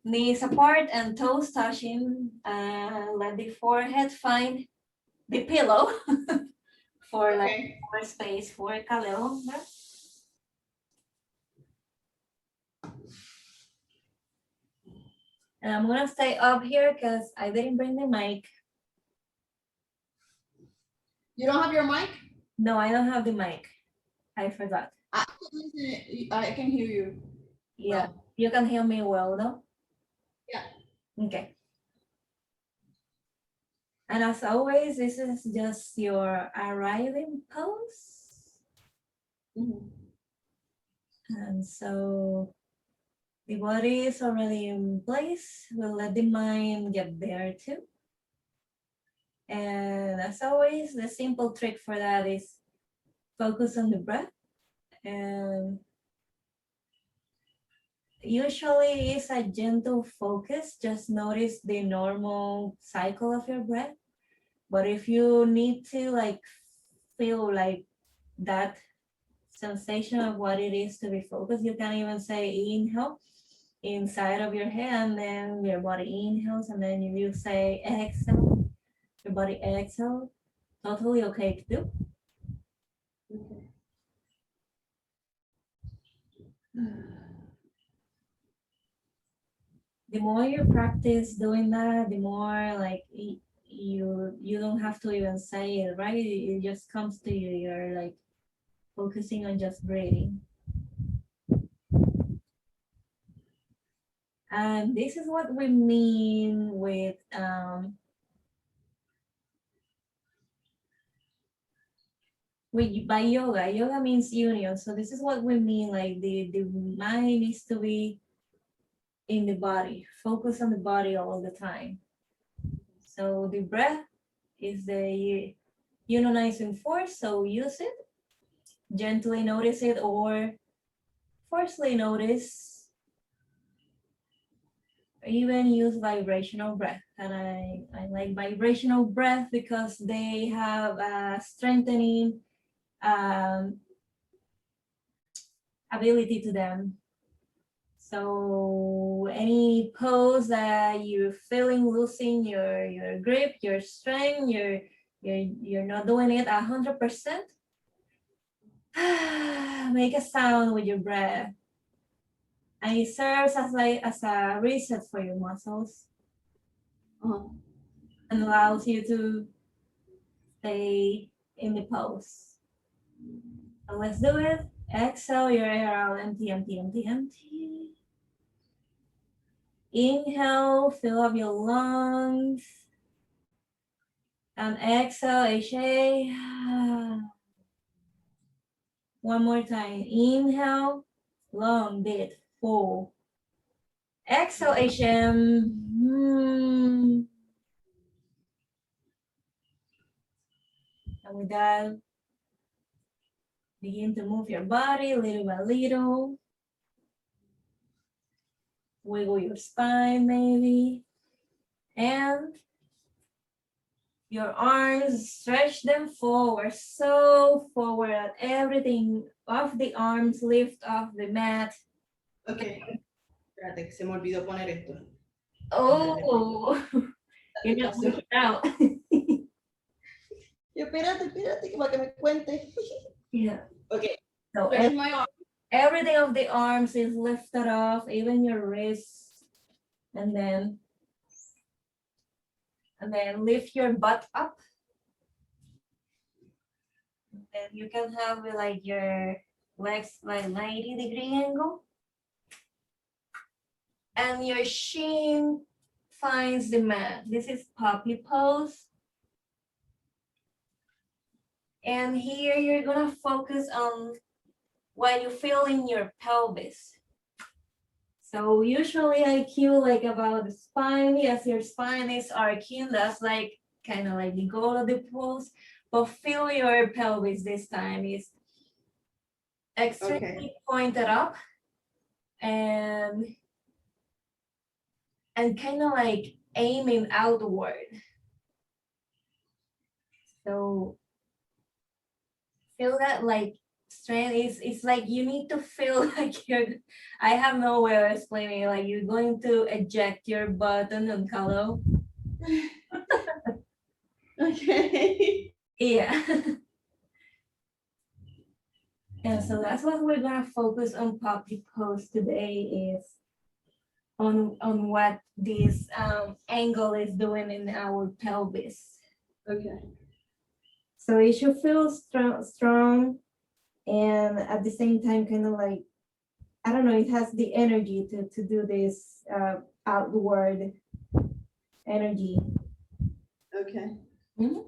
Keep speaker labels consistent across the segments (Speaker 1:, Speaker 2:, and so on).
Speaker 1: Knees apart and toes touching. Let the forehead find the pillow for like more space for Kaleo. And I'm gonna stay up here because I didn't bring the mic.
Speaker 2: You don't have your mic?
Speaker 1: No, I don't have the mic. I forgot.
Speaker 2: I can hear you.
Speaker 1: Yeah,
Speaker 2: well.
Speaker 1: You can hear me well, no?
Speaker 2: Yeah.
Speaker 1: Okay. And as always, this is just your arriving pose.
Speaker 2: Mm-hmm.
Speaker 1: And so the body is already in place. We'll let the mind get there too. And as always, the simple trick for that is focus on the breath. And usually it's a gentle focus. Just notice the normal cycle of your breath. But if you need to like feel like that sensation of what it is to be focused, you can even say inhale inside of your hand, then your body inhales, and then you say exhale, your body exhale. Totally okay to do.
Speaker 2: Okay.
Speaker 1: The more you practice doing that, the more like you don't have to even say it, right? It just comes to you. You're like focusing on just breathing. And this is what we mean with by yoga. Yoga means union. So this is what we mean, like the mind needs to be in the body, focus on the body all the time. So the breath is the unionizing force, so use it, gently notice it, or forcefully notice, even use vibrational breath. And I like vibrational breath because they have a strengthening ability to them. So any pose that you're feeling losing your grip, your strength, you're not doing it 100%, make a sound with your breath. And it serves as a reset for your muscles. And allows you to stay in the pose. So let's do it. Exhale your air out, empty, empty, empty, empty. Inhale, fill up your lungs. And exhale, HA. One more time. Inhale, long, deep, full. Exhale, HM. And with that, begin to move your body little by little. Wiggle your spine maybe. And your arms, stretch them forward, so forward that everything of the arms lift off the mat.
Speaker 2: Okay. Espérate, que se me olvidó poner esto.
Speaker 1: Oh, you're not working out.
Speaker 2: Yo, espérate, que para que me cuente.
Speaker 1: Yeah.
Speaker 2: Okay.
Speaker 1: So everything of the arms is lifted off, even your wrists, and then lift your butt up. And then you can have like your legs like 90-degree angle, and your shin finds the mat. This is puppy pose. And here you're gonna focus on what you feel in your pelvis. So usually I cue like about the spine. Yes, your spine is arching. That's like kind of like the goal of the pose. But feel your pelvis this time is extremely pointed up and kind of like aiming outward. So feel that like strength. It's like you need to feel like I have no way of explaining it, like you're going to eject your button and color.
Speaker 2: Okay.
Speaker 1: Yeah. And so that's what we're gonna focus on puppy pose today is on what this angle is doing in our pelvis.
Speaker 2: Okay.
Speaker 1: So it should feel strong and at the same time kind of like, I don't know, it has the energy to do this outward energy.
Speaker 2: Okay.
Speaker 1: Mhm.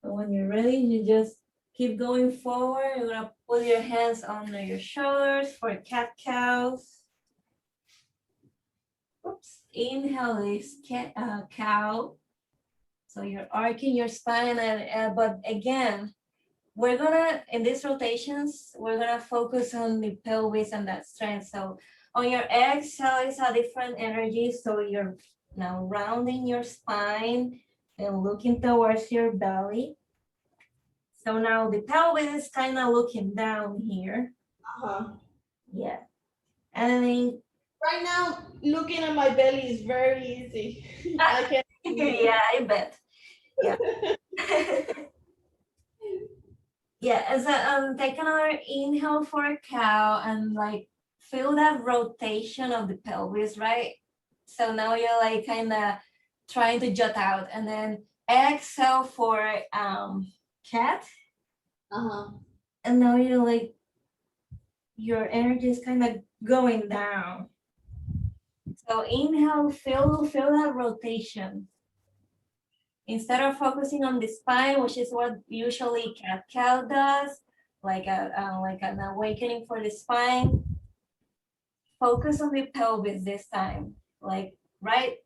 Speaker 1: So when you're ready, you just keep going forward. You're gonna put your hands under your shoulders for cat-cows. Oops. Inhale is cow. So you're arching your spine, and but again, we're gonna in these rotations, we're gonna focus on the pelvis and that strength. So on your exhale is a different energy. So you're now rounding your spine and looking towards your belly. So now the pelvis is kind of looking down here. Yeah. And then
Speaker 2: Right now, looking at my belly is very easy. I can.
Speaker 1: yeah, I bet. Yeah. Yeah, as take another inhale for a cow and like feel that rotation of the pelvis, right? So now you're like kind of trying to jut out, and then exhale for cat, and now you're like your energy is kind of going down. So inhale, feel that rotation. Instead of focusing on the spine, which is what usually cat-cow does, like an awakening for the spine, focus on the pelvis this time. Like, right,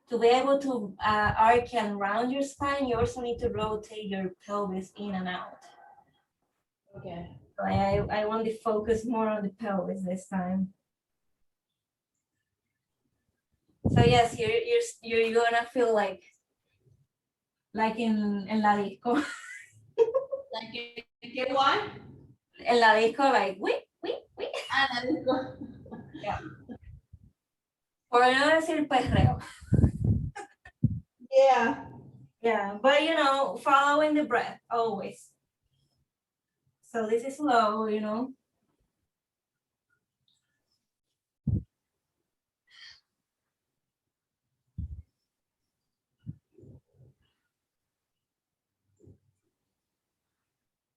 Speaker 1: to be able to arc and round your spine, you also need to rotate your pelvis in and out.
Speaker 2: Okay.
Speaker 1: So I want to focus more on the pelvis this time. So yes, you're gonna feel like in la disco.
Speaker 2: Like you what?
Speaker 1: En la disco, like wait.
Speaker 2: La disco.
Speaker 1: Yeah. Por no decir perreo.
Speaker 2: Yeah.
Speaker 1: Yeah, but following the breath always. So this is slow,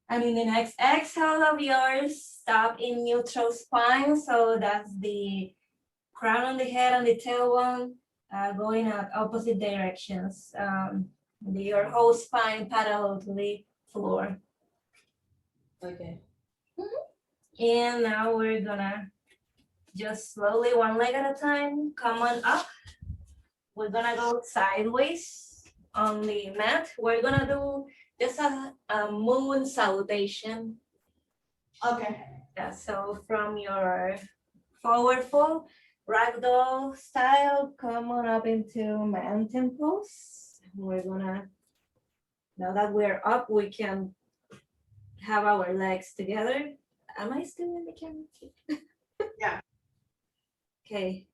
Speaker 1: And in the next exhale of yours, stop in neutral spine. So that's the crown on the head and the tailbone going at opposite directions. Your whole spine parallel to the floor.
Speaker 2: Okay.
Speaker 1: And now we're gonna just slowly, one leg at a time, come on up. We're gonna go sideways on the mat. We're gonna do just a moon salutation.
Speaker 2: Okay.
Speaker 1: Yeah, so from your forward fold, ragdoll style, come on up into mountain pose. We're gonna, now that we're up, we can have our legs together. Am I still in the camera?
Speaker 2: Yeah.
Speaker 1: Okay.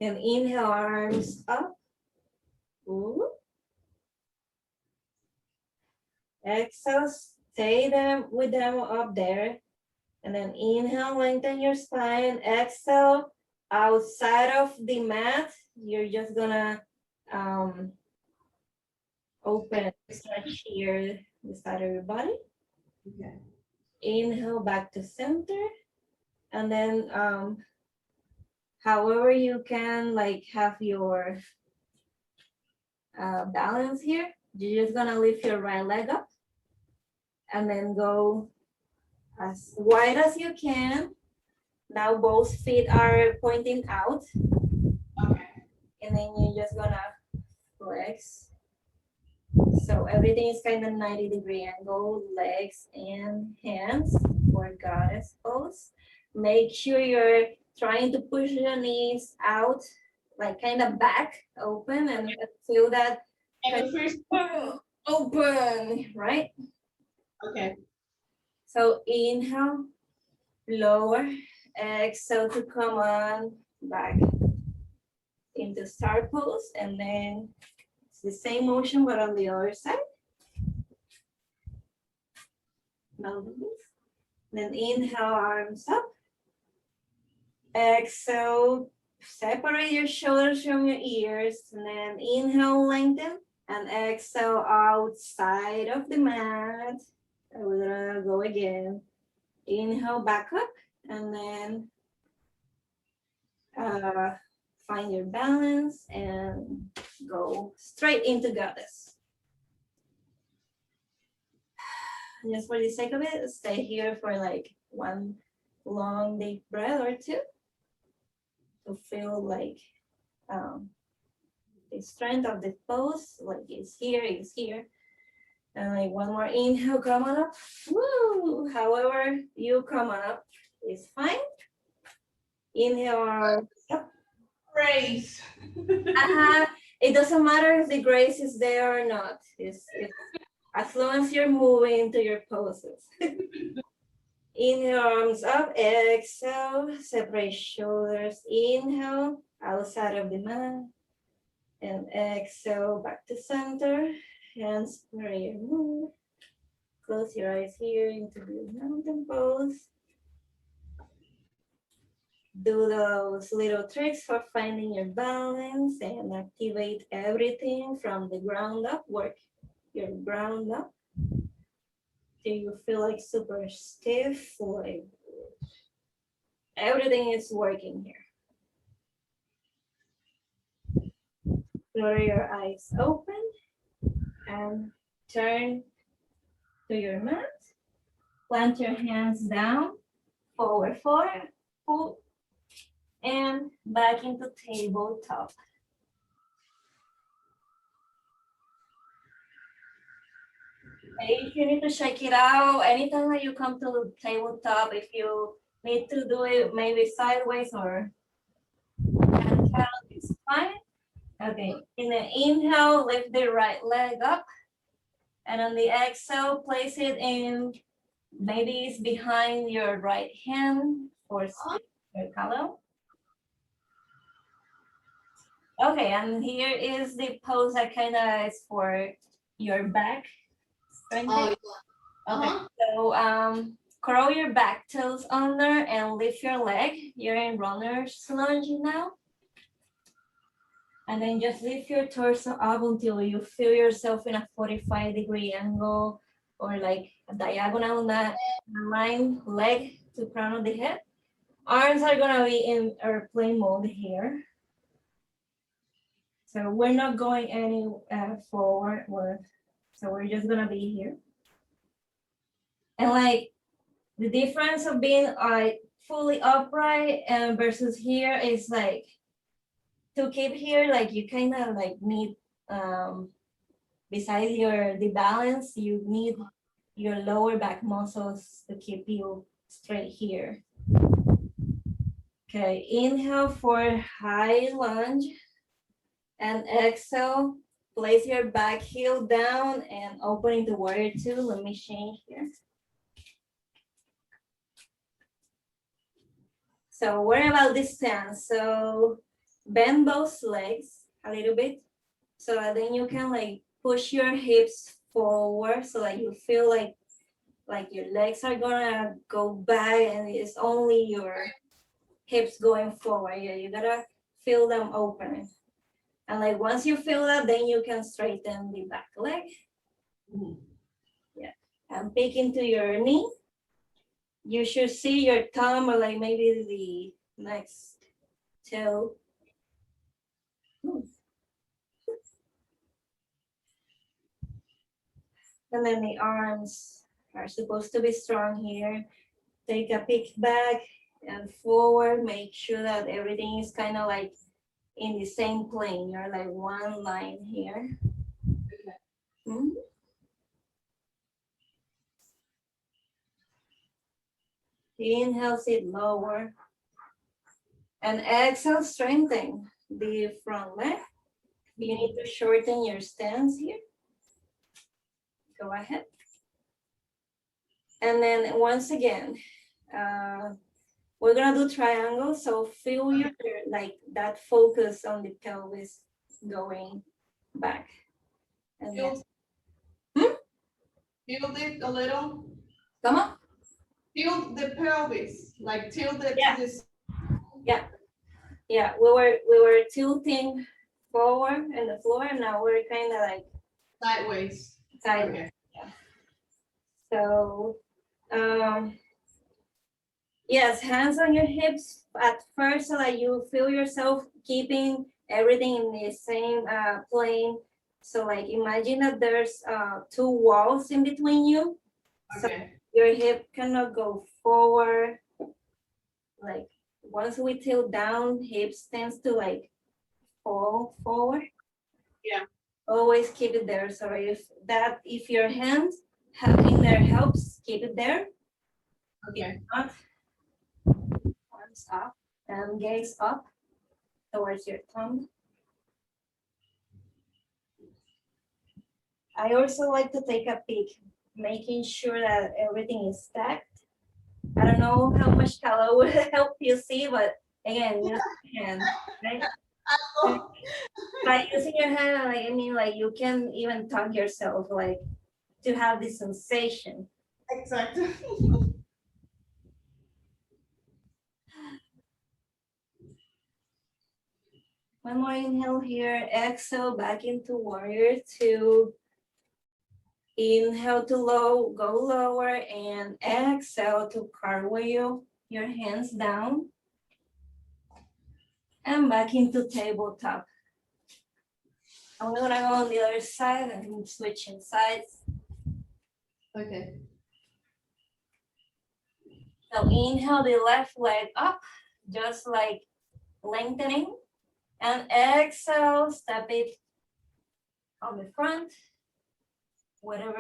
Speaker 1: And inhale, arms up. Ooh. Exhale, stay with them up there. And then inhale, lengthen your spine. Exhale, outside of the mat, you're just gonna open, stretch here, the side of your body.
Speaker 2: Okay.
Speaker 1: Inhale back to center. And then however you can like have your balance here, you're just gonna lift your right leg up and then go as wide as you can. Now both feet are pointing out.
Speaker 2: Okay.
Speaker 1: And then you're just gonna flex. So everything is kind of 90-degree angle, legs and hands for goddess pose. Make sure you're trying to push your knees out, like kind of back open and feel that
Speaker 2: And the first.
Speaker 1: Open, right?
Speaker 2: Okay.
Speaker 1: So inhale, lower, exhale to come on back into star pose, and then it's the same motion but on the other side. Now then inhale, arms up. Exhale, separate your shoulders from your ears, and then inhale, lengthen, and exhale outside of the mat. And we're gonna go again. Inhale, back up, and then find your balance and go straight into goddess. Just for the sake of it, stay here for like one long deep breath or two to feel like the strength of the pose, like it's here. And like one more inhale, come on up. Woo! However you come on up is fine. Inhale, up.
Speaker 2: Grace.
Speaker 1: It doesn't matter if the grace is there or not. It's as long as you're moving into your poses. Inhale, arms up, exhale, separate shoulders. Inhale, outside of the mat. And exhale, back to center. Hands where you move. Close your eyes here into the mountain pose. Do those little tricks for finding your balance and activate everything from the ground up. Work your ground up. Do you feel like super stiff? Like everything is working here. Flutter your eyes open and turn to your mat. Plant your hands down, forward fold, pull, and back into tabletop. If you need to shake it out, anytime that you come to the tabletop, if you need to do it maybe sideways or it's fine. Okay, in the inhale, lift the right leg up. And on the exhale, place it in, maybe it's behind your right hand or your collar. Okay, and here is the pose that kind of is for your back strength.
Speaker 2: Oh, yeah.
Speaker 1: Okay, so curl your back toes under and lift your leg. You're in runner's lunge now. And then just lift your torso up until you feel yourself in a 45-degree angle or like a diagonal line, leg to crown of the head. Arms are gonna be in airplane mode here. So we're not going any forward, so we're just gonna be here. And like the difference of being fully upright and versus here is like, to keep here, like you kind of like need, besides the balance, you need your lower back muscles to keep you straight here. Okay, inhale for high lunge and exhale, place your back heel down and open into warrior two. Let me change here. So worry about this stance. So bend both legs a little bit so that then you can like push your hips forward so that you feel like your legs are gonna go back and it's only your hips going forward. Yeah, you gotta feel them opening. And like once you feel that, then you can straighten the back leg. Yeah, and peek into your knee. You should see your thumb or like maybe the next toe. And then the arms are supposed to be strong here. Take a peek back and forward. Make sure that everything is kind of like in the same plane. You're like one line here. Okay. Inhale, sit lower. And exhale, strengthen the front leg. You need to shorten your stance here. Go ahead. And then once again, we're gonna do triangles. So feel your, like that focus on the pelvis going back. And then,
Speaker 2: Tilt it a little.
Speaker 1: come on.
Speaker 2: Tilt the pelvis, like tilt it
Speaker 1: Yeah.
Speaker 2: to this.
Speaker 1: Yeah, we were tilting forward in the floor, and now we're kind of like
Speaker 2: Sideways.
Speaker 1: sideways.
Speaker 2: Okay.
Speaker 1: Yeah. So, yes, hands on your hips at first, so that you feel yourself keeping everything in the same plane. So, like, imagine that there's two walls in between you. So
Speaker 2: Okay.
Speaker 1: your hip cannot go forward. Like, once we tilt down, hips tends to like fall forward.
Speaker 2: Yeah.
Speaker 1: Always keep it there. So if your hands have in there helps, keep it there.
Speaker 2: Okay.
Speaker 1: If not, arms up and gaze up towards your thumb. I also like to take a peek, making sure that everything is stacked. I don't know how much color will help you see, but again, use your hand, right? By using your hand, like, I mean, like you can even tug yourself, like to have this sensation.
Speaker 2: Exactly.
Speaker 1: One more inhale here, exhale back into warrior two. Inhale to low, go lower, and exhale to cartwheel your hands down. And back into tabletop. And we're gonna go on the other side and switching sides.
Speaker 2: Okay.
Speaker 1: So inhale the left leg up, just like lengthening. And exhale, step it on the front. Whatever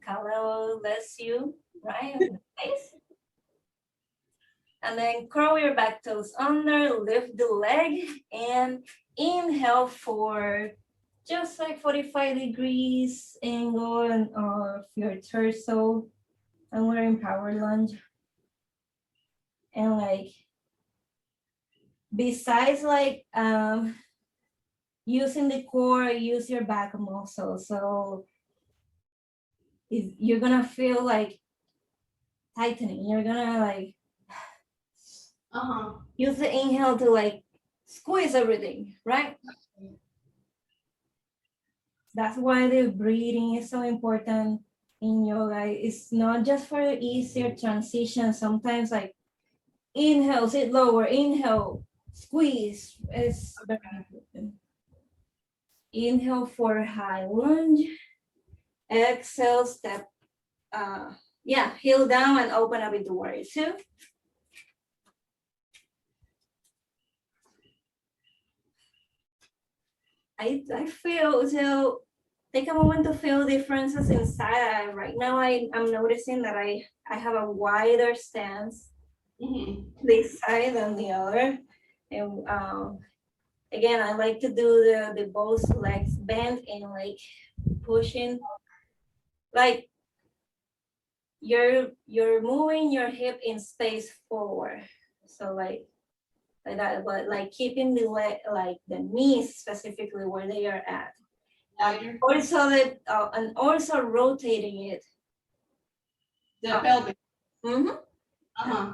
Speaker 1: color lets you, right? Face. And then curl your back toes under, lift the leg, and inhale for just like 45 degrees angle of your torso. And we're in power lunge. And like, besides like using the core, use your back muscle. So you're gonna feel like tightening. You're gonna like use the inhale to like squeeze everything, right? That's why the breathing is so important in yoga. It's not just for easier transition. Sometimes like inhale, sit lower, inhale, squeeze. It's very important. Inhale for high lunge. Exhale, step, heel down and open up into warrior two. I feel, so take a moment to feel differences inside. Right now I'm noticing that I have a wider stance this side than the other. And again, I like to do the both legs bent and like pushing, like you're moving your hip in space forward. So like that, but like keeping the leg, like the knees specifically where they are at. Also that, and also rotating it.
Speaker 2: The pelvis.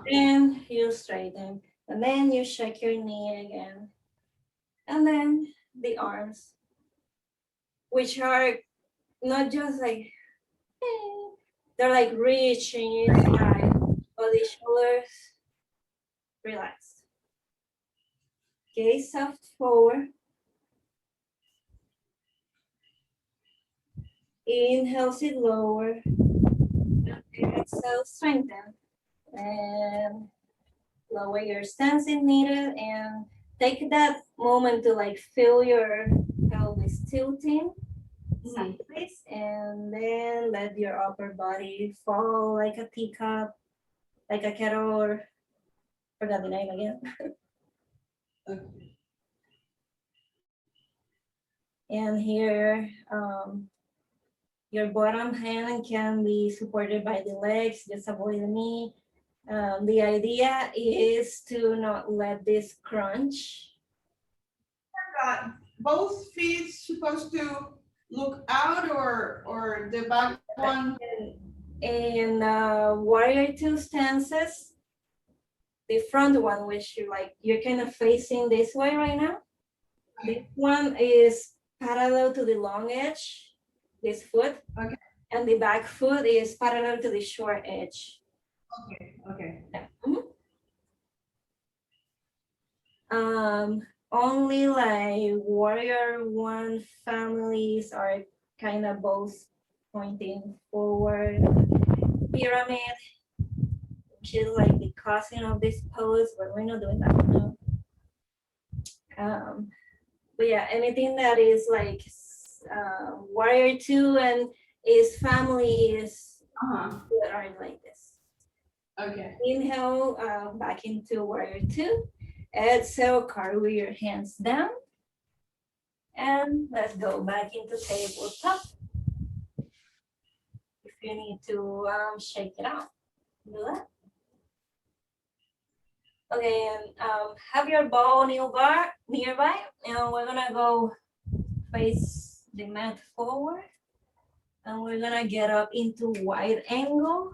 Speaker 1: And you straighten, and then you shake your knee again, and then the arms, which are not just like they're like reaching inside, but the shoulders relaxed. Gaze soft forward. Inhale, sit lower. Exhale, strengthen. And lower your stance if needed. And take that moment to like feel your pelvis tilting sideways. And then let your upper body fall like a teacup, like a kettle, or forgot the name again. And here, your bottom hand can be supported by the legs, just avoid the knee. The idea is to not let this crunch.
Speaker 2: Both feet supposed to look out, or the back one?
Speaker 1: In warrior two stances, the front one, which you're kind of facing this way right now. This one is parallel to the long edge, this foot.
Speaker 2: Okay.
Speaker 1: And the back foot is parallel to the short edge.
Speaker 2: Okay, okay.
Speaker 1: Yeah. Only like warrior one families are kind of both pointing forward. Pyramid, which is like the cousin of this pose, but we're not doing that one. But yeah, anything that is like warrior two and is family is are like this.
Speaker 2: Okay.
Speaker 1: Inhale back into warrior two. Exhale, carry your hands down. And let's go back into tabletop. If you need to shake it out, do that. Okay, and have your ball nearby, and we're gonna go face the mat forward, and we're gonna get up into wide angle,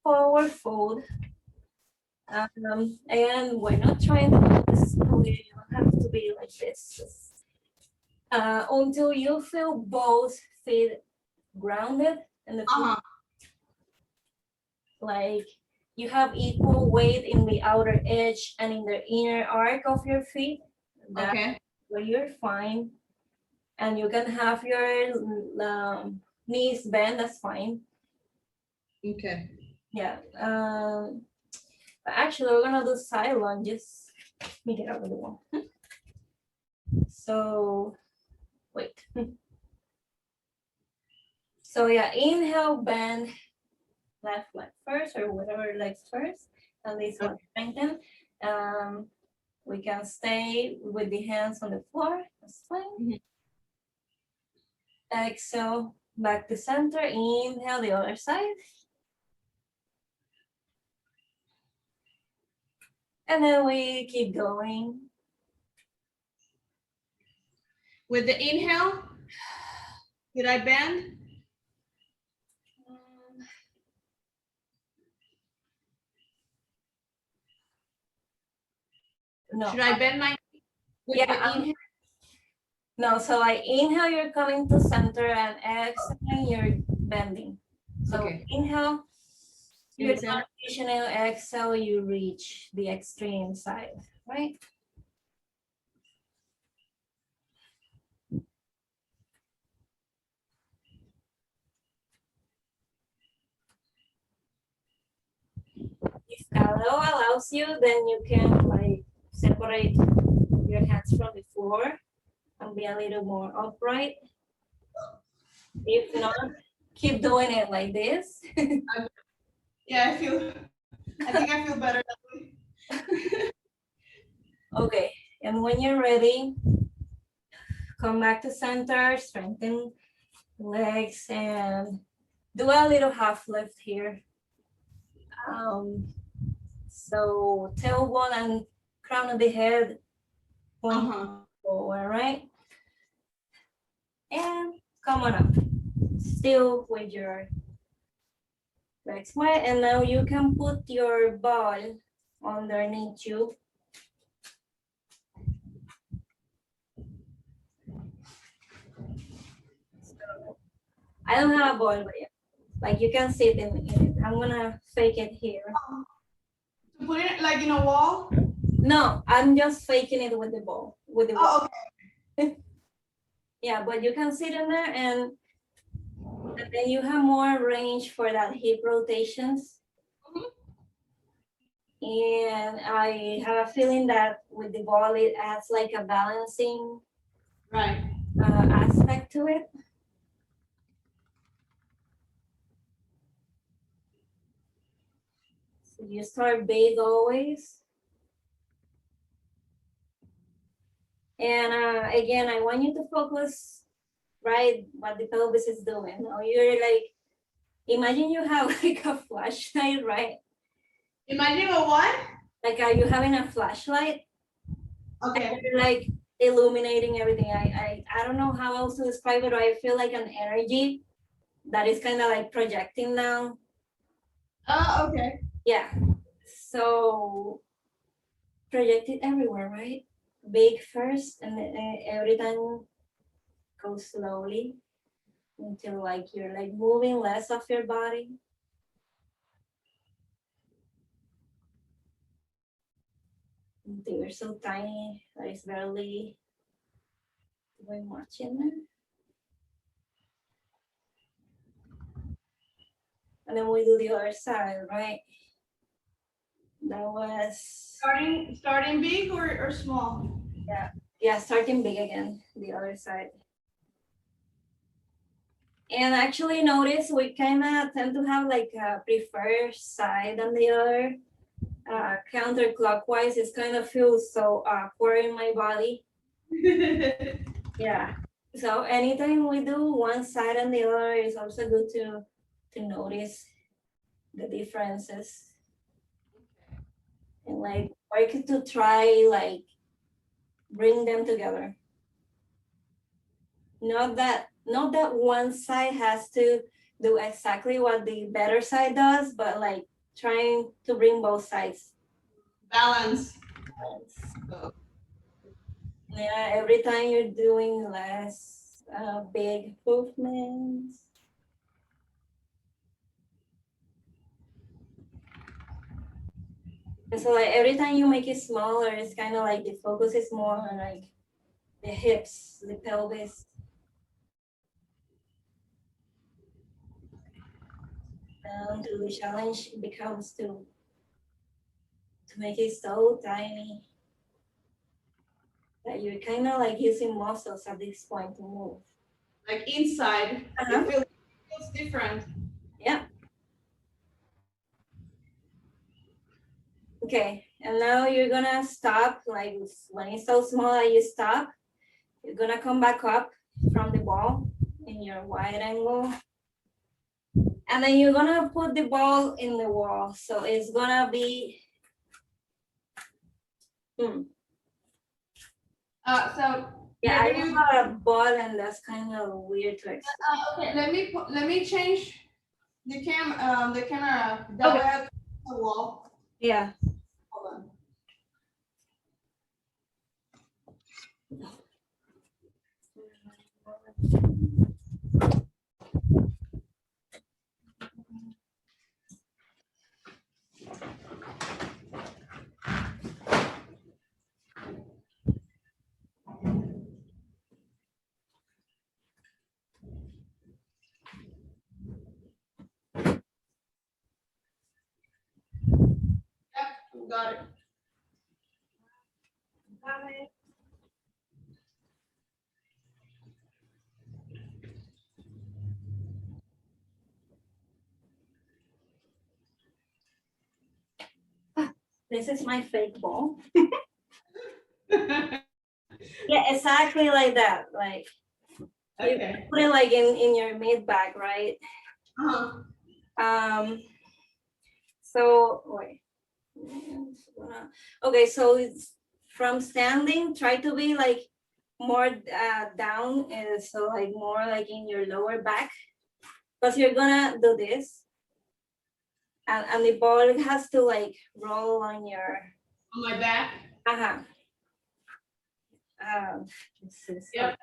Speaker 1: forward fold. And we're not trying to do this. Okay, you don't have to be like this. Until you feel both feet grounded and the feet like you have equal weight in the outer edge and in the inner arc of your feet. That's where you're fine. And you can have your knees bent, that's fine.
Speaker 2: Okay.
Speaker 1: Yeah. But actually, we're gonna do side lunges. Let me get out of the wall. So, wait. So yeah, inhale, bend left leg first, or whatever legs first, and this one strengthen. We can stay with the hands on the floor. That's fine. Exhale, back to center. Inhale, the other side. And then we keep going.
Speaker 2: With the inhale, did I bend?
Speaker 1: No.
Speaker 2: Should I bend my with the inhale?
Speaker 1: No, so I inhale, you're coming to center, and exhale, you're bending. So inhale, you're transitional, exhale, you reach the extreme side, right? If Allo allows you, then you can like separate your hands from the floor and be a little more upright. If not, keep doing it like this.
Speaker 2: Yeah, I think I feel better that way.
Speaker 1: Okay, and when you're ready, come back to center, strengthen legs, and do a little half lift here. So tailbone and crown of the head point forward, right? And come on up. Still with your legs wide, and now you can put your ball underneath you. So, I don't have a ball, but yeah, like you can sit in it. I'm gonna fake it here.
Speaker 2: To put it like in a wall?
Speaker 1: No, I'm just faking it with the ball. With the ball. Okay. Yeah, but you can sit in there, and then you have more range for that hip rotations. And I have a feeling that with the ball, it adds like a balancing aspect to it. So you start big always. And again, I want you to focus, right, what the pelvis is doing. Now you're like, imagine you have like a flashlight, right?
Speaker 2: Imagine a what?
Speaker 1: Like are you having a flashlight?
Speaker 2: Okay.
Speaker 1: And you're like illuminating everything. I don't know how else to describe it, but I feel like an energy that is kind of like projecting now.
Speaker 2: Oh, okay.
Speaker 1: Yeah. So project it everywhere, right? Big first, and then every time go slowly until like you're like moving less of your body. Until you're so tiny that it's barely doing much in there. And then we do the other side, right? That was
Speaker 2: Starting big or small?
Speaker 1: yeah, starting big again, the other side. And actually notice we kind of tend to have like a preferred side than the other. Counterclockwise, it's kind of feels so awkward in my body. Yeah. So anytime we do one side and the other, it's also good to notice the differences and like work to try like bring them together. Not that one side has to do exactly what the better side does, but like trying to bring both sides.
Speaker 2: Balance.
Speaker 1: Yeah, every time you're doing less big movements. And so like every time you make it smaller, it's kind of like the focus is more on like the hips, the pelvis. To the challenge becomes to make it so tiny that you're kind of like using muscles at this point to move.
Speaker 2: Like inside,
Speaker 1: Uh-huh.
Speaker 2: it feels different.
Speaker 1: Yeah. Okay, and now you're gonna stop, like when it's so small that you stop, you're gonna come back up from the ball in your wide angle. And then you're gonna put the ball in the wall. So it's gonna be,
Speaker 2: So
Speaker 1: yeah, I
Speaker 2: you
Speaker 1: have a ball and that's kind of weird to explain.
Speaker 2: okay, let me change the camera that
Speaker 1: Okay.
Speaker 2: way I can see the wall.
Speaker 1: Yeah.
Speaker 2: Hold on. Yep, got it.
Speaker 1: This is my fake ball. Yeah, exactly like that. Like you
Speaker 2: Okay.
Speaker 1: put it like in your mid back, right?
Speaker 2: Uh-huh.
Speaker 1: So wait. Okay, so it's from standing, try to be like more down, and so like more like in your lower back, because you're gonna do this, and the ball has to like roll on your
Speaker 2: On my back.
Speaker 1: uh-huh. This is
Speaker 2: Yep.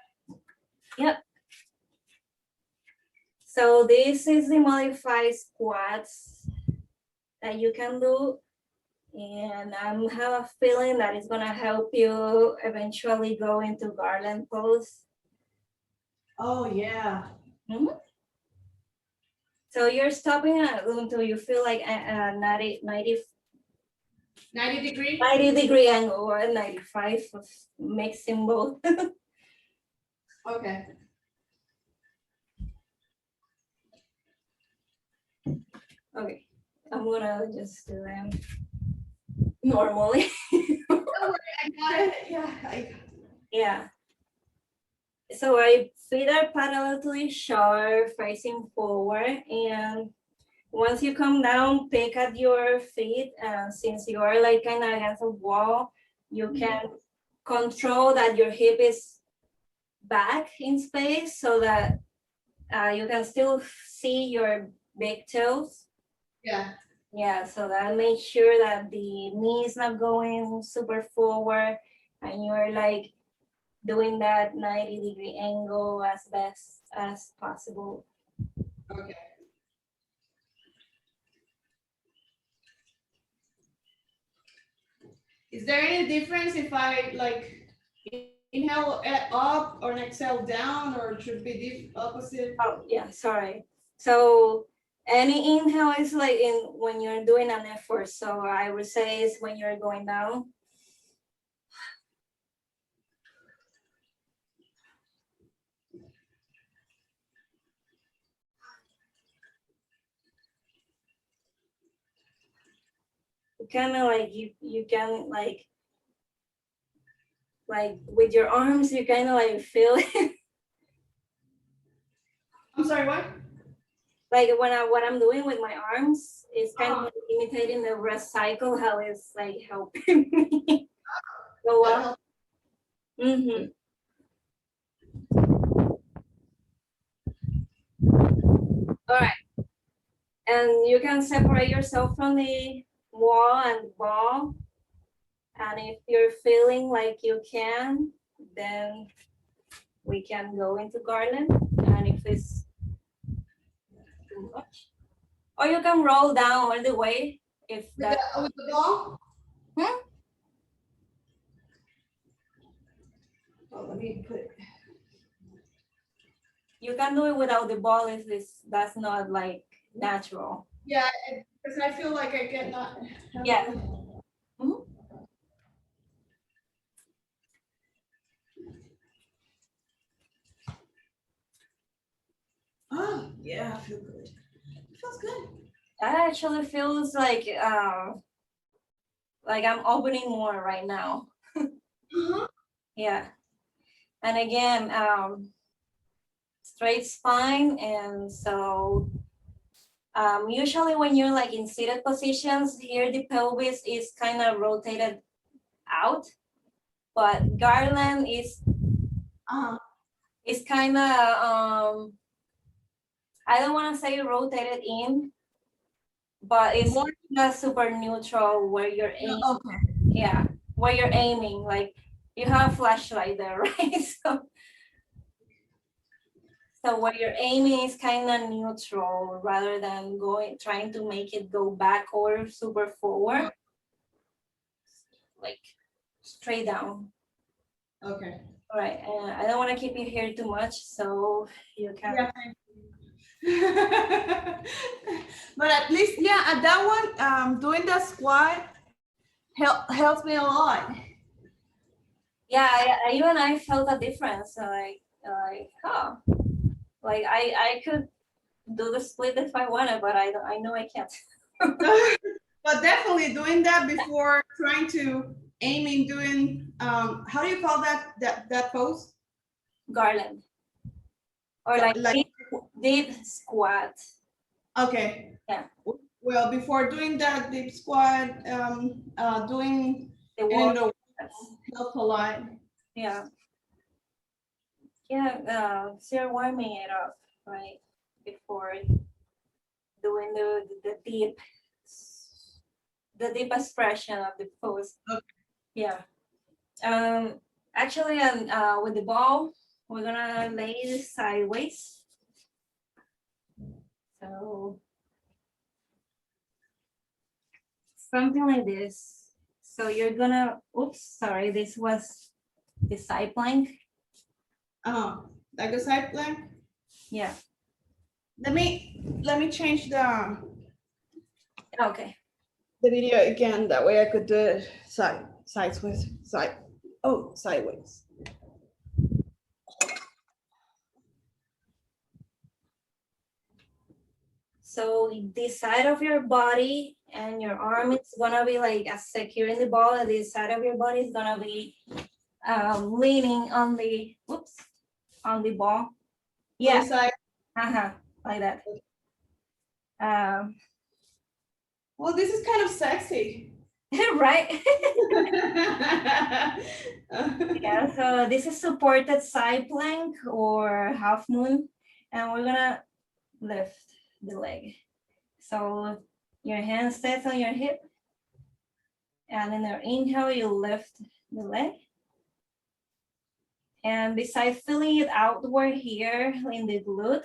Speaker 1: Yep. So this is the modified squats that you can do. And I have a feeling that it's gonna help you eventually go into garland pose.
Speaker 2: Oh yeah.
Speaker 1: Mhm. So you're stopping until you feel like a
Speaker 2: 90 degree.
Speaker 1: 90-degree angle or a 95 of mixing both.
Speaker 2: Okay.
Speaker 1: Okay, I'm gonna just do them normally.
Speaker 2: Don't worry, I got it. Yeah.
Speaker 1: Yeah. So our feet are parallel to each other, facing forward. And once you come down, pick at your feet. And since you are like kind of against the wall, you can control that your hip is back in space so that you can still see your big toes.
Speaker 2: Yeah.
Speaker 1: Yeah, so that makes sure that the knee is not going super forward and you're like doing that 90-degree angle as best as possible.
Speaker 2: Okay. Is there any difference if I like inhale up or exhale down, or it should be the opposite?
Speaker 1: Oh, yeah, sorry. So any inhale is like in when you're doing an effort. So I would say is when you're going down. Kind of like you can like with your arms, you kind of like feel it.
Speaker 2: I'm sorry, what?
Speaker 1: Like what I'm doing with my arms is kind of like imitating the rest cycle, how it's like helping me go
Speaker 2: That
Speaker 1: up.
Speaker 2: helps.
Speaker 1: Mm-hmm. All right. And you can separate yourself from the wall and ball. And if you're feeling like you can, then we can go into garland. And if it's too much, or you can roll down all the way if that.
Speaker 2: With the ball?
Speaker 1: Hmm?
Speaker 2: Oh, let me put it.
Speaker 1: You can do it without the ball if that's not like natural.
Speaker 2: Yeah, because I feel like I get not.
Speaker 1: Yeah. Mhm.
Speaker 2: Oh, yeah, I feel good. It feels good.
Speaker 1: That actually feels like I'm opening more right now.
Speaker 2: Uh-huh.
Speaker 1: Yeah. And again, straight spine. And so usually when you're like in seated positions, here the pelvis is kind of rotated out, but garland is
Speaker 2: Uh-huh.
Speaker 1: kind of I don't want to say rotated in, but it's
Speaker 2: More.
Speaker 1: not super neutral where you're aiming.
Speaker 2: Okay.
Speaker 1: Yeah, where you're aiming, like you have a flashlight there, right? So where you're aiming is kind of neutral rather than trying to make it go back or super forward, like straight down.
Speaker 2: Okay.
Speaker 1: All right, and I don't want to keep you here too much, so you can.
Speaker 2: Yeah. But at least, yeah, at that one, doing the squat helps me a lot.
Speaker 1: Yeah, even I felt a difference. Oh, like I could do the split if I wanted, but I know I can't.
Speaker 2: But definitely doing that before trying to aiming doing how do you call that pose?
Speaker 1: Garland or like
Speaker 2: Like
Speaker 1: deep squat.
Speaker 2: okay.
Speaker 1: Yeah.
Speaker 2: Well, before doing that deep squat, doing
Speaker 1: The
Speaker 2: and
Speaker 1: wall.
Speaker 2: help a lot.
Speaker 1: Yeah. Yeah. So you're warming it up, right? Before doing the deep expression of the pose.
Speaker 2: Okay.
Speaker 1: Yeah. Actually, with the ball, we're gonna lay it sideways. So something like this. So you're gonna, oops, sorry, this was the side plank.
Speaker 2: Like a side plank.
Speaker 1: Yeah.
Speaker 2: Let me change
Speaker 1: Okay.
Speaker 2: the video again. That way I could do it sideways.
Speaker 1: So this side of your body and your arm is gonna be like as secure in the ball, and this side of your body is gonna be leaning on the, whoops, on the ball. Yeah,
Speaker 2: Side.
Speaker 1: like that. Um,
Speaker 2: Well, this is kind of sexy.
Speaker 1: right? Yeah, so this is supported side plank or half moon, and we're gonna lift the leg. So your hand stays on your hip, and in your inhale, you lift the leg. And besides feeling it outward here in the glute,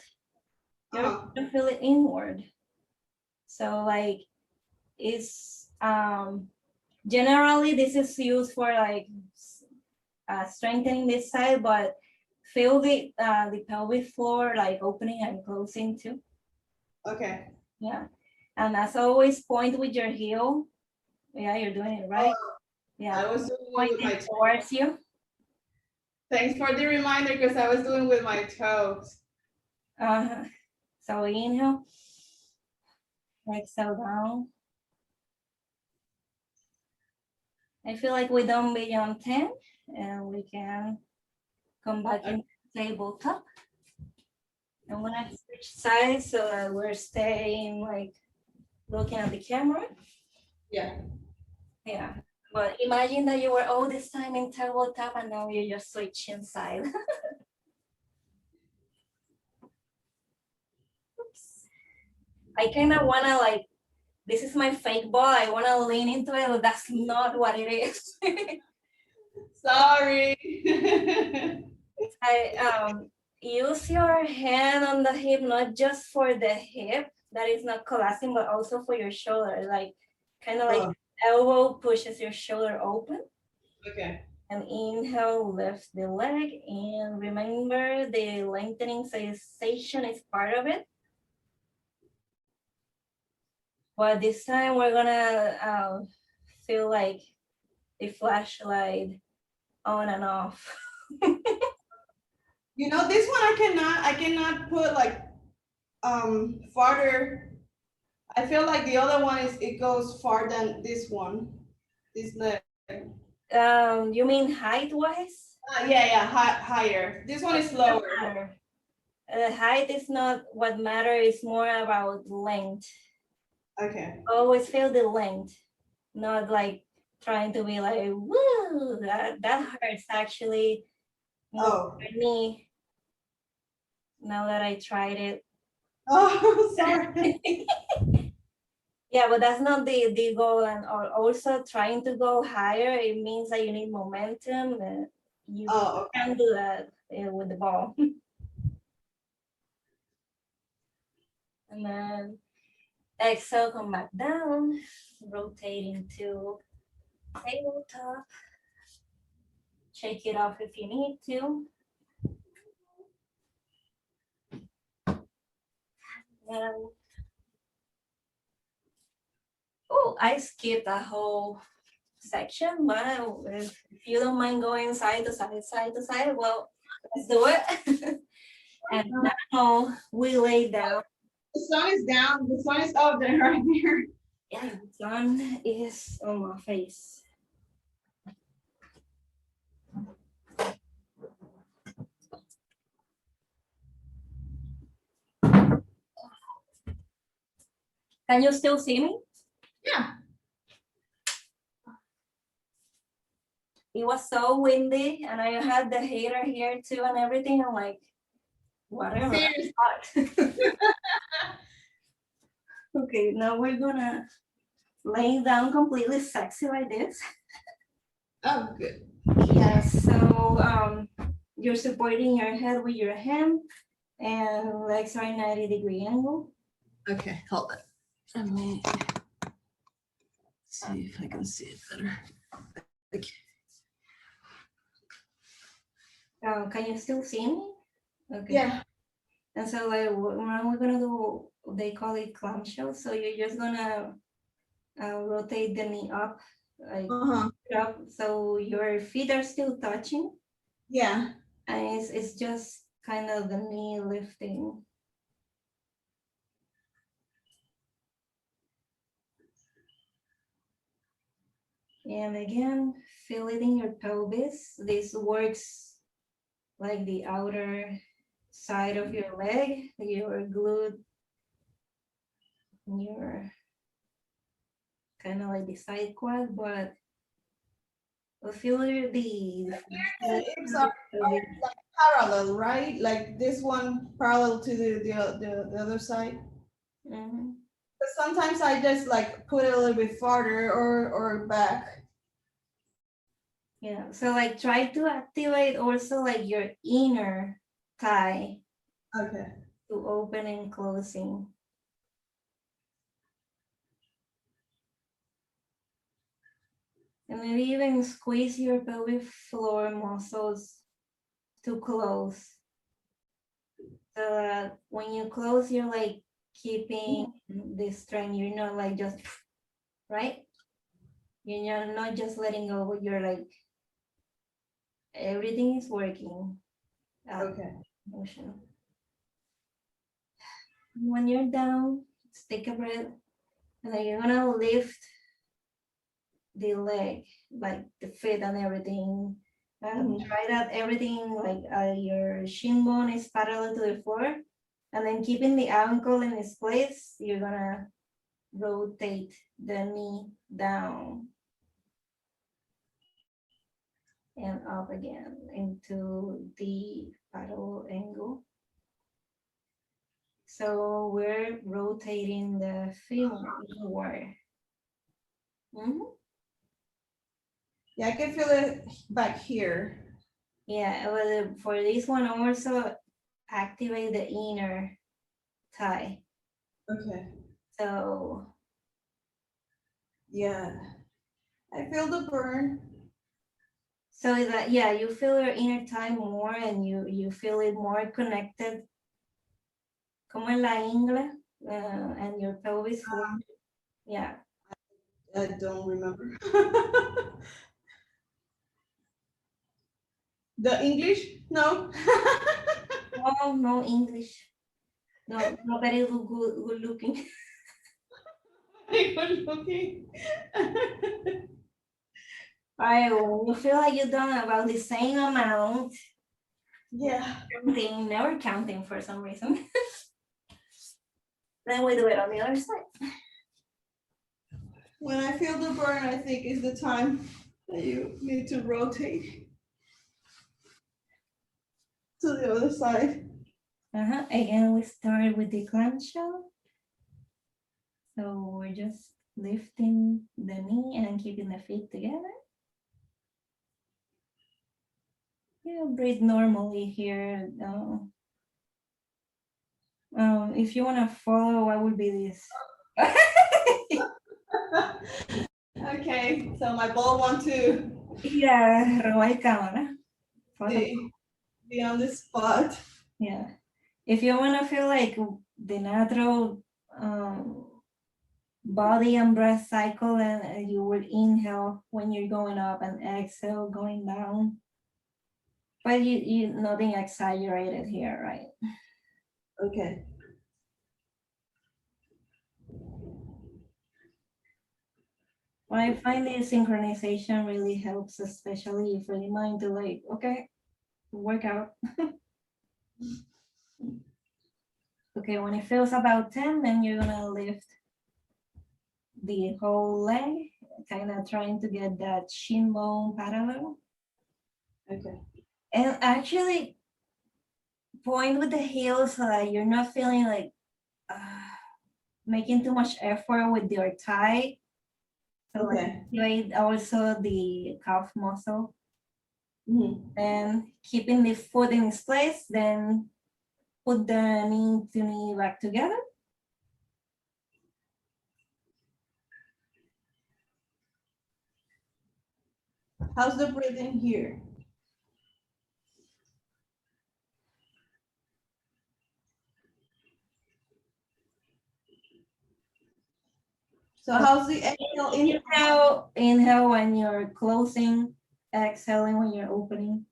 Speaker 1: you're gonna feel it inward. So like it's generally this is used for like strengthening this side, but feel the pelvic floor like opening and closing too.
Speaker 2: Okay.
Speaker 1: Yeah, and as always, point with your heel. Yeah, you're doing it right. Yeah,
Speaker 2: I was doing it
Speaker 1: point
Speaker 2: with my
Speaker 1: it towards you.
Speaker 2: Thanks for the reminder because I was doing with my toes.
Speaker 1: So inhale, exhale down. I feel like we done beyond 10 and we can come back in tabletop. I'm gonna switch sides so that we're staying like looking at the camera.
Speaker 2: Yeah.
Speaker 1: Yeah, but imagine that you were all this time in tabletop and now you're just switching side. Oops. I kind of wanna like, this is my fake ball. I wanna lean into it, but that's not what it is.
Speaker 2: Sorry.
Speaker 1: I use your hand on the hip, not just for the hip that is not collapsing, but also for your shoulder. Like kind of like elbow pushes your shoulder open.
Speaker 2: Okay.
Speaker 1: And inhale, lift the leg, and remember the lengthening sensation is part of it. But this time we're gonna feel like the flashlight on and off.
Speaker 2: You know, this one I cannot put like farther. I feel like the other one is it goes far than this one. This leg.
Speaker 1: You mean height wise?
Speaker 2: Yeah, higher. This one is lower.
Speaker 1: Height is not what matters, it's more about length.
Speaker 2: Okay.
Speaker 1: Always feel the length, not like trying to be like, woo, that hurts actually more for me now that I tried it.
Speaker 2: Oh, sorry.
Speaker 1: Yeah, but that's not the goal. And also trying to go higher, it means that you need momentum. You can do that with the ball. And then exhale, come back down, rotating to tabletop. Shake it off if you need to. And, oh, I skipped a whole section, but if you don't mind going side to side, well, let's do it. And now we lay down.
Speaker 2: The sun is down. The sun is up there right there.
Speaker 1: Yeah, the sun is on my face. Can you still see me?
Speaker 2: Yeah.
Speaker 1: It was so windy and I had the heater here too and everything. I'm like, whatever. Okay, now we're gonna lay down completely sexy like this.
Speaker 2: Oh, good.
Speaker 1: Yes, so you're supporting your head with your hand and legs are 90-degree angle.
Speaker 2: Okay, hold on. Let me see if I can see it better. Okay.
Speaker 1: Can you still see me? Okay.
Speaker 2: Yeah.
Speaker 1: And so like now we're gonna do, they call it clamshell. So you're just gonna rotate the knee up, like up, so your feet are still touching.
Speaker 2: Yeah.
Speaker 1: And it's just kind of the knee lifting. And again, feel it in your pelvis. This works like the outer side of your leg, your glute, your kind of like the side quad, but we feel the
Speaker 2: The hips are like parallel, right? Like this one parallel to the other side.
Speaker 1: Mhm.
Speaker 2: But sometimes I just like put it a little bit farther or back.
Speaker 1: Yeah, so like try to activate also like your inner thigh
Speaker 2: Okay.
Speaker 1: to open and closing. And maybe even squeeze your pelvic floor muscles to close. So that when you close, you're like keeping the strength. You're not like just, right? You're not just letting go, but you're like, everything is working out
Speaker 2: Okay.
Speaker 1: motion. When you're down, just take a breath. And then you're gonna lift the leg, like the feet and everything. And try that everything like your shin bone is parallel to the floor. And then keeping the ankle in its place, you're gonna rotate the knee down and up again into the paddle angle. So we're rotating the femur inward. Mhm.
Speaker 2: Yeah, I can feel it back here.
Speaker 1: Yeah, well, for this one also activate the inner thigh.
Speaker 2: Okay.
Speaker 1: So
Speaker 2: Yeah. I feel the burn.
Speaker 1: so that yeah, you feel your inner thigh more and you feel it more connected, como en la ingle, and your pelvis floor. Yeah.
Speaker 2: I don't remember. The English? No.
Speaker 1: Oh no, English. No, not very good looking.
Speaker 2: Very good looking.
Speaker 1: All right, when you feel like you've done about the same amount,
Speaker 2: Yeah.
Speaker 1: counting, never counting for some reason. Then we do it on the other side.
Speaker 2: When I feel the burn, I think is the time that you need to rotate to the other side.
Speaker 1: Again, we start with the clamshell. So we're just lifting the knee and keeping the feet together. Yeah, breathe normally here. If you want to follow, what would be this?
Speaker 2: Okay, so my ball want to
Speaker 1: Yeah, roba el cámara. Photo.
Speaker 2: be on the spot.
Speaker 1: Yeah. If you want to feel like the natural body and breath cycle, and you would inhale when you're going up and exhale going down. But you nothing exaggerated here, right?
Speaker 2: Okay.
Speaker 1: Well, I find the synchronization really helps, especially for the mind to like, okay, work out. Okay, when it feels about 10, then you're gonna lift the whole leg, kind of trying to get that shin bone parallel.
Speaker 2: Okay.
Speaker 1: And actually point with the heels so that you're not feeling like making too much effort with your thigh. So like
Speaker 2: Okay.
Speaker 1: activate also the calf muscle.
Speaker 2: Mhm.
Speaker 1: And keeping the foot in its place, then put the knee to knee back together.
Speaker 2: How's the breathing here? So how's the exhale in?
Speaker 1: Inhale when you're closing, exhaling when you're opening.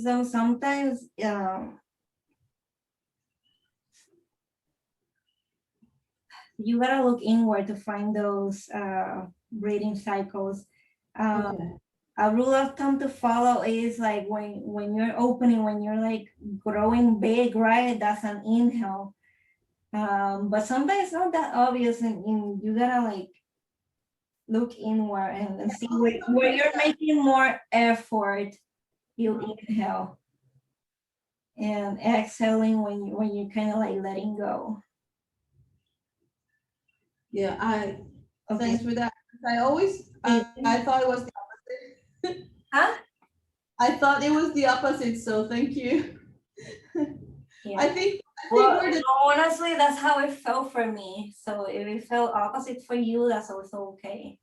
Speaker 1: So sometimes you gotta look inward to find those breathing cycles.
Speaker 2: Okay.
Speaker 1: A rule of thumb to follow is like when you're opening, when you're like growing big, right? That's an inhale. But sometimes it's not that obvious, and you gotta like look inward and see where you're making more effort. You inhale and exhaling when you kind of like letting go.
Speaker 2: Yeah,
Speaker 1: Okay.
Speaker 2: thanks for that. I always, I thought it was the opposite.
Speaker 1: Huh?
Speaker 2: I thought it was the opposite, so thank you.
Speaker 1: Yeah.
Speaker 2: I think
Speaker 1: Well,
Speaker 2: we're the
Speaker 1: honestly, that's how it felt for me. So if it felt opposite for you, that's also okay.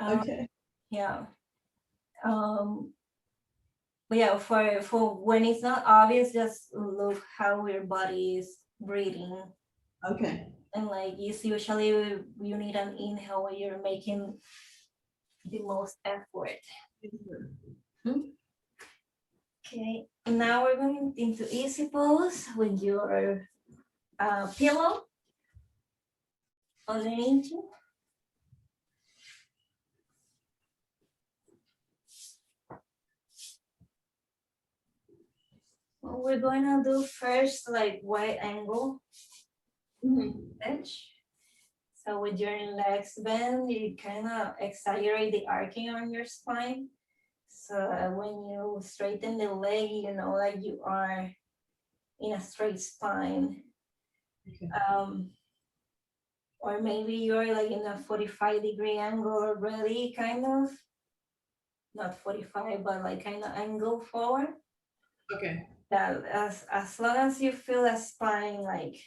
Speaker 2: okay.
Speaker 1: Yeah. But yeah, for when it's not obvious, just look how your body is breathing.
Speaker 2: Okay.
Speaker 1: And like usually you need an inhale when you're making the most effort. Okay, now we're going into easy pose with your pillow underneath you. What we're going to do first, like wide angle stretch. So with your legs bent, you kind of exaggerate the arcing on your spine. So when you straighten the leg, you know that you are in a straight spine.
Speaker 2: Okay.
Speaker 1: Or maybe you're like in a 45-degree angle already, kind of. Not 45, but like kind of angle forward.
Speaker 2: Okay.
Speaker 1: That as long as you feel a spine like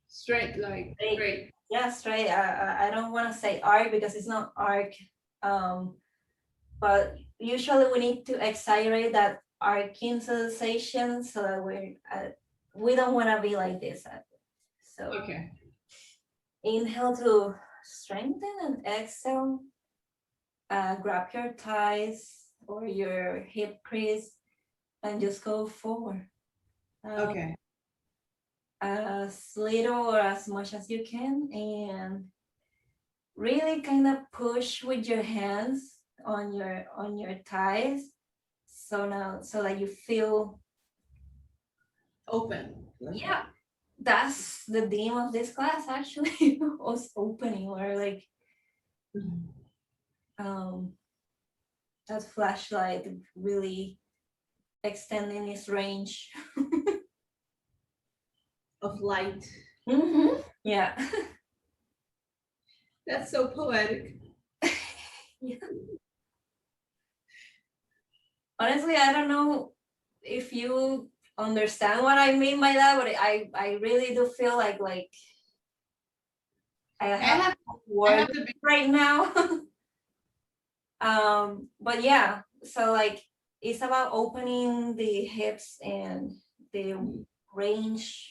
Speaker 2: Straight, like straight.
Speaker 1: yeah, straight. I don't want to say arc because it's not arc. But usually we need to exaggerate that arcing sensation so that we don't want to be like this. So
Speaker 2: Okay.
Speaker 1: inhale to strengthen and exhale. Grab your thighs or your hip crease and just go forward.
Speaker 2: Okay.
Speaker 1: As little or as much as you can, and really kind of push with your hands on your thighs. So now, so that you feel
Speaker 2: Open.
Speaker 1: yeah. That's the theme of this class actually. Was opening or like um that flashlight really extending its range.
Speaker 2: Of light.
Speaker 1: Yeah.
Speaker 2: That's so poetic.
Speaker 1: Yeah. Honestly, I don't know if you understand what I mean by that, but I really do feel like I
Speaker 2: I
Speaker 1: have
Speaker 2: have
Speaker 1: words
Speaker 2: to be
Speaker 1: right now. But yeah, so like it's about opening the hips and the range.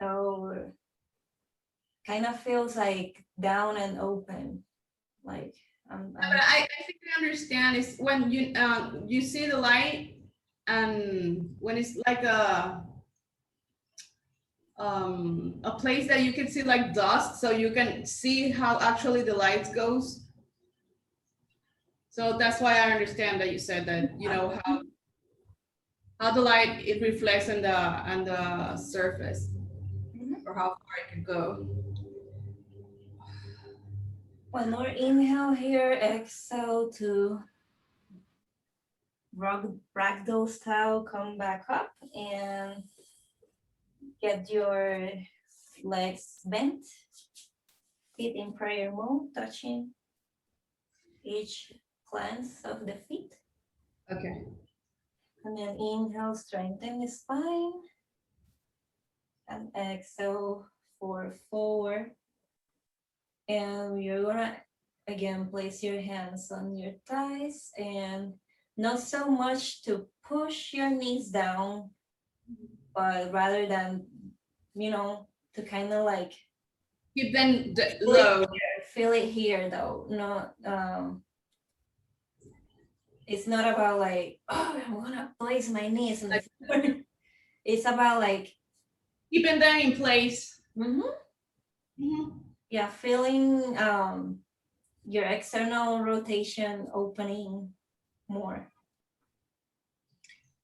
Speaker 1: So kind of feels like down and open. Like
Speaker 2: but I think I understand is when you see the light and when it's like a place that you can see like dust so you can see how actually the light goes. So that's why I understand that you said that, you know, how the light it reflects on the surface or how far it can go.
Speaker 1: one more inhale here, exhale to ragdoll style, come back up and get your legs bent, feet in prayer mode, touching each plants of the feet.
Speaker 2: Okay.
Speaker 1: And then inhale, strengthen the spine. And exhale for forward. And you're gonna again place your hands on your thighs and not so much to push your knees down, but rather than, you know, to kind of like
Speaker 2: Keep them
Speaker 1: feel it
Speaker 2: low.
Speaker 1: here, feel it here though. Not it's not about like, oh, I'm gonna place my knees in the floor. It's about like
Speaker 2: keeping them in place.
Speaker 1: Yeah, feeling your external rotation opening more.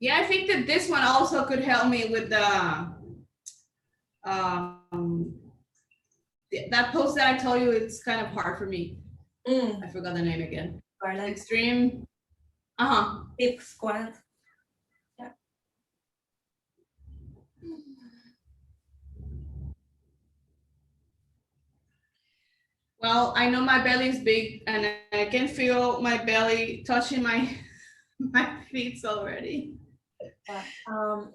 Speaker 2: Yeah, I think that this one also could help me with the that pose that I told you. It's kind of hard for me. I forgot the name again.
Speaker 1: Garland.
Speaker 2: Extreme.
Speaker 1: Hip squat. Yeah.
Speaker 2: Well, I know my belly is big, and I can feel my belly touching my my feet already.
Speaker 1: Yeah.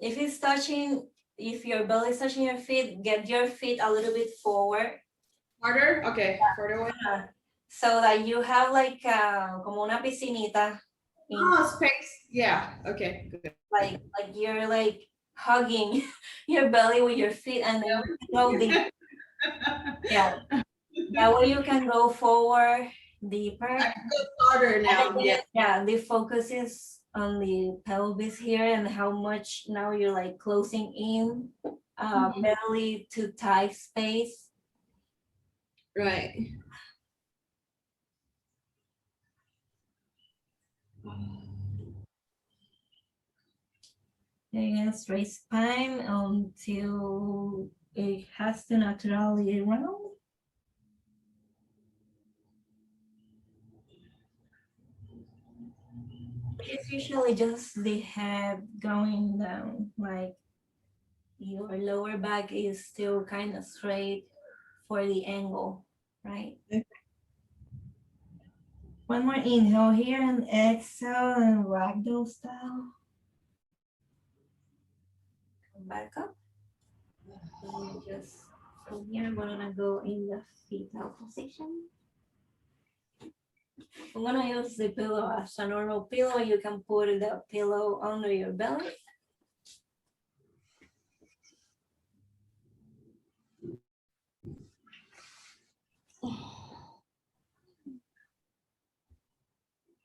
Speaker 1: If it's touching, if your belly is touching your feet, get your feet a little bit forward.
Speaker 2: Harder? Okay, further away.
Speaker 1: So that you have like como una piscinita.
Speaker 2: Space. Yeah. Okay. Good.
Speaker 1: Like you're like hugging your belly with your feet, and then you go deep. Yeah. That way you can go forward deeper.
Speaker 2: I can go harder now.
Speaker 1: Yeah. Yeah. The focus is on the pelvis here and how much now you're like closing in belly to thigh space.
Speaker 2: Right.
Speaker 1: And straight spine until it has to naturally round. It's usually just the head going down, like your lower back is still kind of straight for the angle, right? Okay. One more inhale here and exhale and ragdoll style. Come back up. And just from here, we're gonna go in the fetal position. I'm gonna use the pillow as a normal pillow. You can put the pillow under your belly.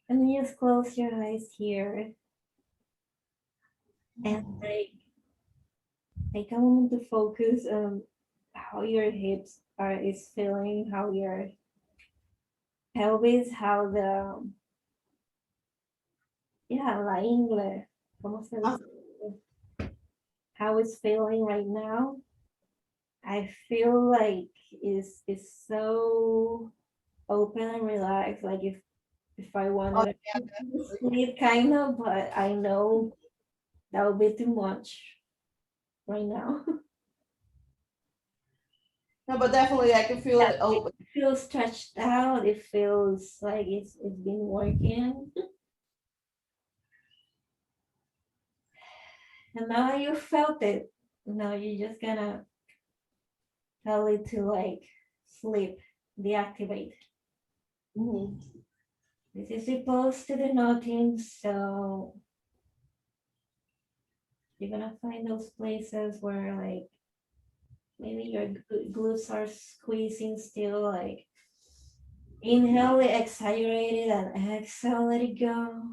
Speaker 1: And then just close your eyes here. And take a moment to focus on how your hips is feeling, how your pelvis, how the la ingle, ¿cómo se dice? How it's feeling right now. I feel like it's so open and relaxed, like if I wanted to sleep kind of, but I know that would be too much right now.
Speaker 2: No, but definitely I can feel it open.
Speaker 1: It feels stretched out. It feels like it's been working. And now you felt it. Now you're just gonna tell it to like sleep, deactivate. This is supposed to do nothing, so you're gonna find those places where like maybe your glutes are squeezing still, like inhale, exaggerate it, and exhale, let it go.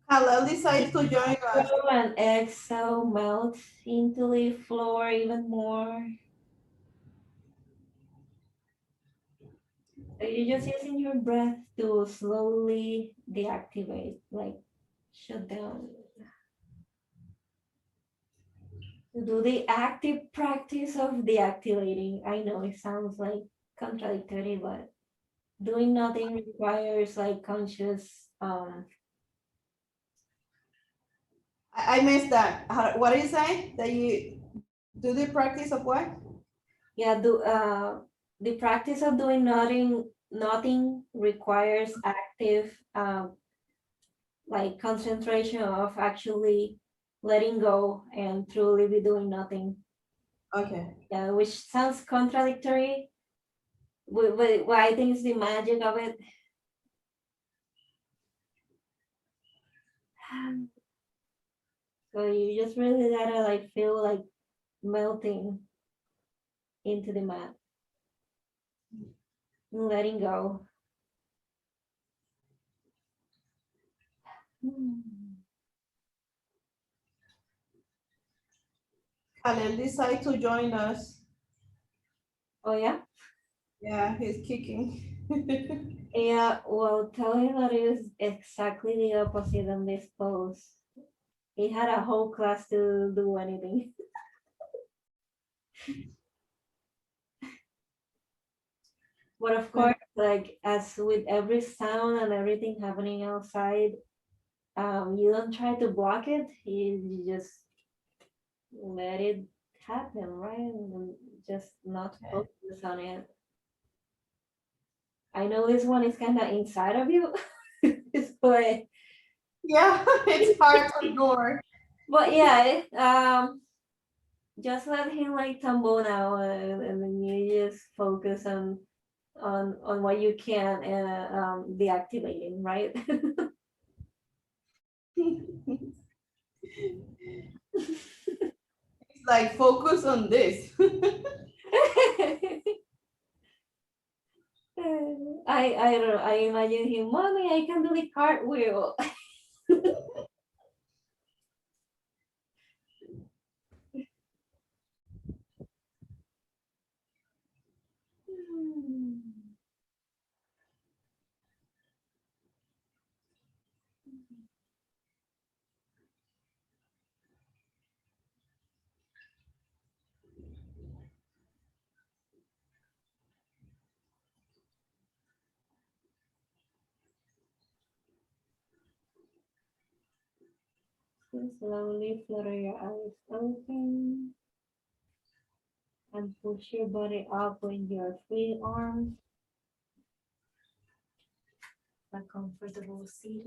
Speaker 2: Hello, decided to join us.
Speaker 1: And exhale, melt into the floor even more. So you're just using your breath to slowly deactivate, like shut down. To do the active practice of deactivating. I know it sounds like contradictory, but doing nothing requires like conscious
Speaker 2: I missed that. What do you say? That you do the practice of what?
Speaker 1: yeah, the practice of doing nothing requires active like concentration of actually letting go and truly be doing nothing.
Speaker 2: Okay.
Speaker 1: Yeah, which sounds contradictory, but I think it's the magic of it. So you just really gotta like feel like melting into the mat, letting go.
Speaker 3: Khalil decided to join us.
Speaker 1: Oh yeah?
Speaker 3: Yeah, he's kicking.
Speaker 1: Yeah, well, tell him that it is exactly the opposite on this pose. He had a whole class to do anything. But of course, like as with every sound and everything happening outside, you don't try to block it. You just let it happen, right? And just not focus on it. I know this one is kind of inside of you, but
Speaker 3: Yeah, it's hard to ignore.
Speaker 1: yeah, just let him like tumble now, and then you just focus on what you can and deactivating, right?
Speaker 3: It's like focus on this.
Speaker 1: I don't know. I imagine him, mommy, I can do the cartwheel. Slowly flutter your eyes open and push your body up with your free arms. A comfortable seat.